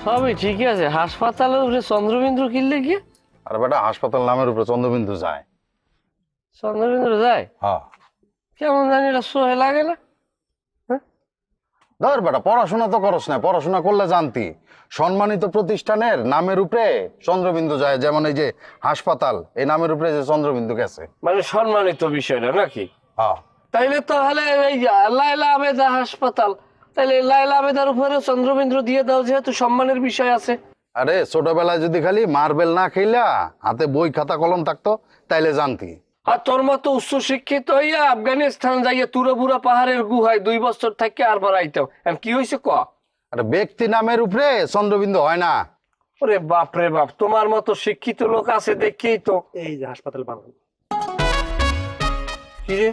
সবই ঠিকই আছে, হাসপাতালের উপরে চন্দ্রবিন্দু কিনলে কি? আর বেটা হাসপাতাল নামের উপরে চন্দ্রবিন্দু যায়। চন্দ্রবিন্দু যায়? হ্যাঁ। কেমন জানি এটা সোহে লাগে না। ধর বেটা পড়াশোনা তো করস না, পড়াশোনা করলে জানতি সম্মানিত প্রতিষ্ঠানের নামের উপরে চন্দ্রবিন্দু যায়, যেমন এই যে হাসপাতাল এই নামের উপরে যে চন্দ্রবিন্দু গেছে। মানে সম্মানিত বিষয়টা নাকি? হ্যাঁ। তাইলে তাহলে এই লায়লা আবেদা হাসপাতাল, তাইলে লায়লা আবেদার উপরে চন্দ্রবিন্দু দিয়ে দাও, যেহেতু সম্মানের বিষয় আছে। আরে ছোটবেলায় যদি খালি মার্বেল না খেলা হাতে বই খাতা কলম থাকতো তাইলে জানতি। আর তোর মতো উচ্চ শিক্ষিত হইয়া আফগানিস্তান যাইয়া তুরাবুরা পাহাড়ের গুহায় 2 বছর থেকে আর বাড়াইতাম, কি হয়েছে ক? আরে ব্যক্তি নামের উপরে চন্দ্রবিন্দু হয় না। ওরে বাপ রে বাপ, তোমার মতো শিক্ষিত লোক আছে দেখেই তো এই যে হাসপাতাল বানানো। কি রে,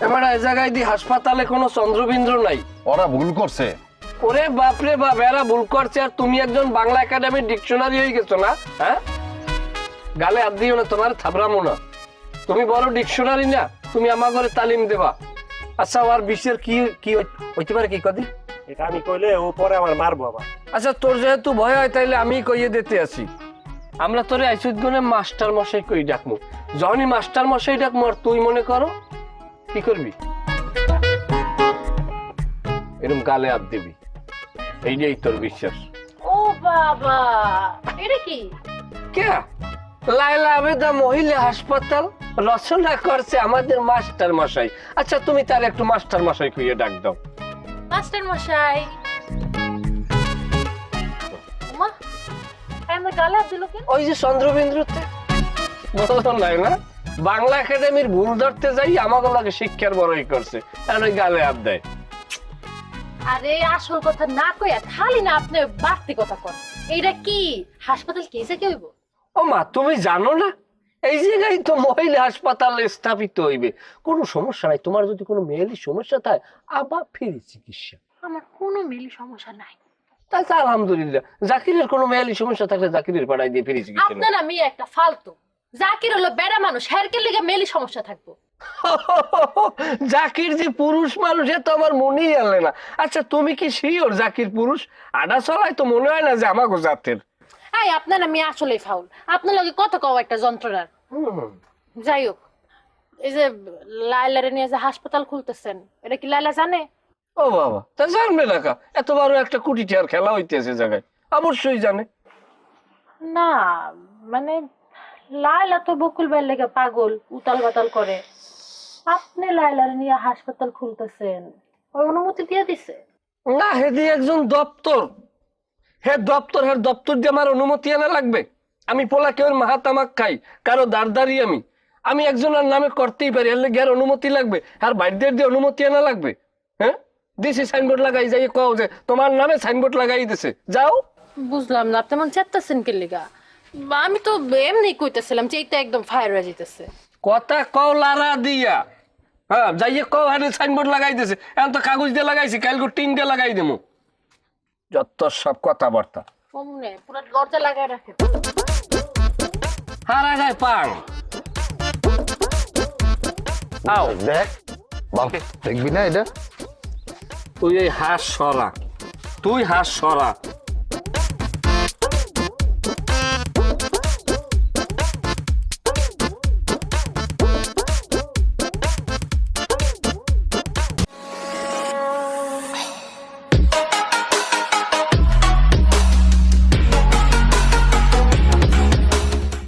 এবার এই জায়গায় দি হাসপাতালে কোনো চন্দ্রবিন্দু নাই? ওরা ভুল করছে। ওরে বাপ রে বাপ, এরা ভুল করছে আর তুমি একজন বাংলা একাডেমির ডিকশনারি হয়ে গেছো না? হ্যাঁ, গালে হাত দিও না, তোমার থাবরামো না। তুমি বড় ডিকশনারি না, তুমি আমার ঘরে তালিম দেবা। আচ্ছা, আর বিশ্বের কি কি হইতে পারে কি কদি? এটা আমি কইলে ও পরে আমার মারবো আবার। আচ্ছা, তোর যেহেতু ভয় হয় তাইলে আমি কইয়ে দিতে আছি। আমরা তোরে আইসুদ গুনে মাস্টার মশাই কই ডাকমু। যখনই মাস্টার মশাই ডাকমু আর তুই মনে করো কি করবি, এরকম গালে হাত দিবি, এইটাই তোর বিশ্বাস। ও বাবা, এটা কি? কে? লায়লা আবেদা মহিলা হাসপাতাল রচনা করছে আমাদের মাস্টার মশাই। আচ্ছা, তুমি তার একটু মাস্টার মশাই কইয়ে ডাক দাও। মাস্টার মশাই। মা, আমার গালে হাত দিল কেন? ওই যে চন্দ্রবিন্দুতে বলো নাই না, বাংলা একাডেমির ভুল ধরতে যাই আমাকে লাগে শিক্ষার বড়াই করছে, আর ওই গালে হাত দেয়। আরে আসল কথা না কইয়া খালি না আপনি বাড়তি কথা কন। এইটা কি হাসপাতাল কেসে কি হইব? ও মা, তুমি জানো না এই জায়গায় তো মহিলা হাসপাতাল স্থাপিত হইবে, কোনো সমস্যা নাই। তোমার যদি কোনো মেয়েলি সমস্যা থাকে আবার ফ্রি চিকিৎসা। আমার কোনো মিলি সমস্যা নাই। তাই তো আলহামদুলিল্লাহ। জাকিরের কোনো মেয়েলি সমস্যা থাকলে জাকিরের পাড়ায় দিয়ে ফ্রি চিকিৎসা। আপনার আমি একটা ফালতু। জাকির হলো বেড়া মানুষ, হেরকে লিগে মেলি সমস্যা থাকবো। জাকির যে পুরুষ মানুষ এ তো আমার মনেই আনলে না। আচ্ছা, তুমি কি শিওর জাকির পুরুষ? আডা চলায় তো মনে হয় না যে আমাকে জাতের। এই আপনার আমি আসলেই ফাউল। আপনার লগে কত কও একটা যন্ত্রণার। যাই হোক, এই যে লায়লারে নিয়ে যে হাসপাতাল খুলতেছেন, এটা কি লায়লা জানে? ও বাবা, তা জানবে না কা? এত বড় একটা কোটি টাকার খেলা হইতেছে জায়গায়, অবশ্যই জানে। না মানে লায়লা তো বকুল ভাইয়ের লেগে পাগল, উতাল বাতাল করে। আপনি লায়লার নিয়ে হাসপাতাল খুলতেছেন, ওই অনুমতি দিয়ে দিছে? না, হেদি একজন দপ্তর, হে দপ্তর দিয়ে আমার অনুমতি আনা লাগবে? আমি পোলা কেউ মাহাতামাক খাই, কারো দাঁড়দারি আমি একজনের নামে করতেই পারি, এর লেগে অনুমতি লাগবে? আর বাইরদের দিয়ে অনুমতি আনা লাগবে? হ্যাঁ, দিছি সাইনবোর্ড লাগাই যাই কও যে তোমার নামে সাইনবোর্ড লাগাই দিছে, যাও। বুঝলাম না আপনি মন চেতাছেন কি লিগা? আমি তো এমনি কইতেছিলাম যে এইটা একদম ফায়ার হয়ে যেতেছে। কথা কও লারা দিয়া, হ্যাঁ যাইয়ে কও হারে সাইনবোর্ড লাগাই দিছে, এখন তো কাগজ দিয়ে লাগাইছি, কালকে টিন দিয়ে লাগাই দেবো। যত সব কথাবার্তা অমনে পুরো দরজা লাগাই রাখে। হারা যায় পাং। আও দেখ বাপ, দেখবি না এটা? তুই এই হাঁস সরা, তুই হাঁস সরা।